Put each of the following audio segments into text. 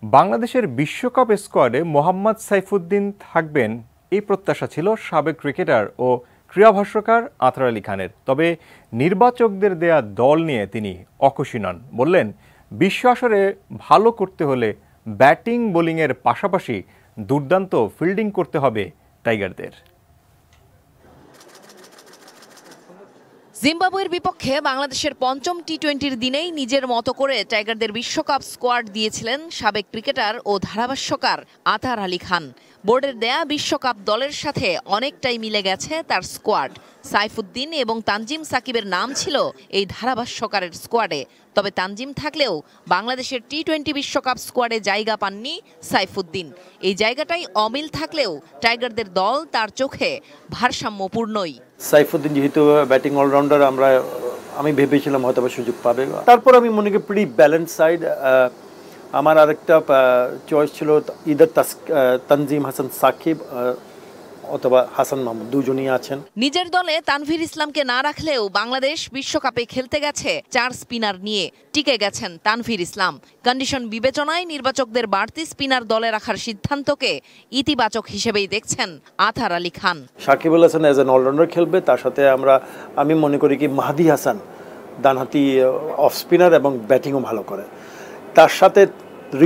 বাংলাদেশের বিশ্বকাপ স্কোয়াডে মোহাম্মদ সাইফুদ্দিন থাকবেন এই প্রত্যাশা ছিল সাবেক ক্রিকেটার ও ক্রীড়া ভাষ্যকার আতর আলী খানের। তবে নির্বাচকদের দেয়া দল নিয়ে তিনি অখুশি নন। বললেন, বিশ্ব আসরে ভালো করতে হলে ব্যাটিং বোলিংয়ের পাশাপাশি দুর্দান্ত ফিল্ডিং করতে হবে টাইগারদের। জিম্বাবুয়ের বিপক্ষে বাংলাদেশের পঞ্চম টি-20-র দিনেই নিজের মতো করে টাইগারদের বিশ্বকাপ স্কোয়াড দিয়েছিলেন সাবেক ক্রিকেটার ও ধারাভাষ্যকার আতর আলী খান। বোর্ডের দেয়া বিশ্বকাপ দলের সাথে অনেকটাই মিলে গেছে তার স্কোয়াড। সাইফুদ্দিন এবং তানজিম সাকিবের নাম ছিল এই ধারাভাষ্যকারের স্কোয়াডে। তবে তানজিম থাকলেও বাংলাদেশের টি-20 বিশ্বকাপ স্কোয়াডে জায়গা পাননি সাইফুদ্দিন। এই জায়গাটাই অমিল থাকলেও টাইগারদের দল তার চোখে ভারসাম্যপূর্ণই। সাইফুদ্দিন যেহেতু ব্যাটিং অলরাউন্ডার, আমি ভেবেছিলাম হয়তো সুযোগ পাবে। তারপর আমি মনে করি প্রিটি ব্যালেন্স সাইড। আমার আরেকটা চয়েস ছিল ইদার তানজিম হাসান সাকিব অথবা হাসান মাহমুদ, দুজনই আছেন। নিজের দলে তানভীর ইসলামকে না রাখলেও বাংলাদেশ বিশ্বকাপে খেলতে গেছে 4 স্পিনার নিয়ে। টিকে গেছেন তানভীর ইসলাম। কন্ডিশন বিবেচনায় নির্বাচকদের বাড়তি স্পিনার দলে রাখার সিদ্ধান্তকে ইতিবাচক হিসেবেই দেখছেন আতর Ali Khan. Shakib Al Hasan as an allrounder খেলবে, তার সাথে আমি মনে করি কি মাহদি হাসান ডানহাতি অফ স্পিনার এবং ব্যাটিংও ভালো করে। তার সাথে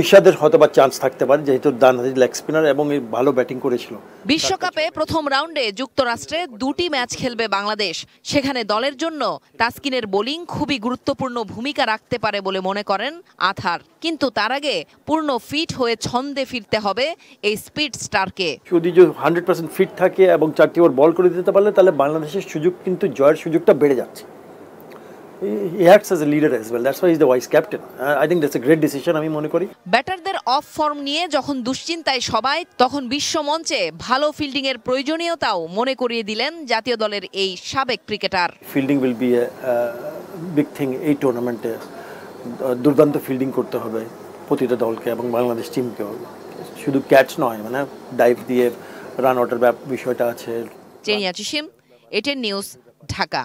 ঋষাদের হয়তো বা চান্স থাকতে পারে, যেহেতু ডানহাতি লেগ স্পিনার এবং ভালো ব্যাটিং করেছিল। বিশ্বকাপে প্রথম রাউন্ডে যুক্তরাষ্ট্রে 2টি ম্যাচ খেলবে বাংলাদেশ। সেখানে দলের জন্য তাসকিনের বোলিং খুবই গুরুত্বপূর্ণ ভূমিকা রাখতে পারে বলে মনে করেন আথার। কিন্তু তার আগে পূর্ণ ফিট হয়ে ছন্দে ফিরতে হবে এই স্পিড স্টারকে। যদি 100% ফিট থাকে এবং 4টি ওভার বল করে দিতে পারলে, তাহলে বাংলাদেশের সুযোগ কিন্তু জয়ের সুযোগটা বেড়ে যাচ্ছে। He acts as a leader as well. That's why he's the vice captain. I think that's a great decision, আমি মনে করি। ব্যাটারদের অফ ফর্ম নিয়ে যখন দুশ্চিন্তায় সবাই, তখন বিশ্ব মঞ্চে ভালো ফিল্ডিং এর প্রয়োজনীয়তাও মনে করিয়ে দিলেন জাতীয় দলের এই সাবেক cricketer. Fielding will B a big thing এই টুর্নামেন্টে। দুর্দান্ত ফিল্ডিং করতে হবে প্রতিটা দলকে এবং বাংলাদেশ টিমকেও। শুধু ক্যাচ নয়, মানে ডাইভ দিয়ে রান আউটের বিষয়টা আছে। চেনিয়া চিসিম, এটিএন নিউজ, ঢাকা।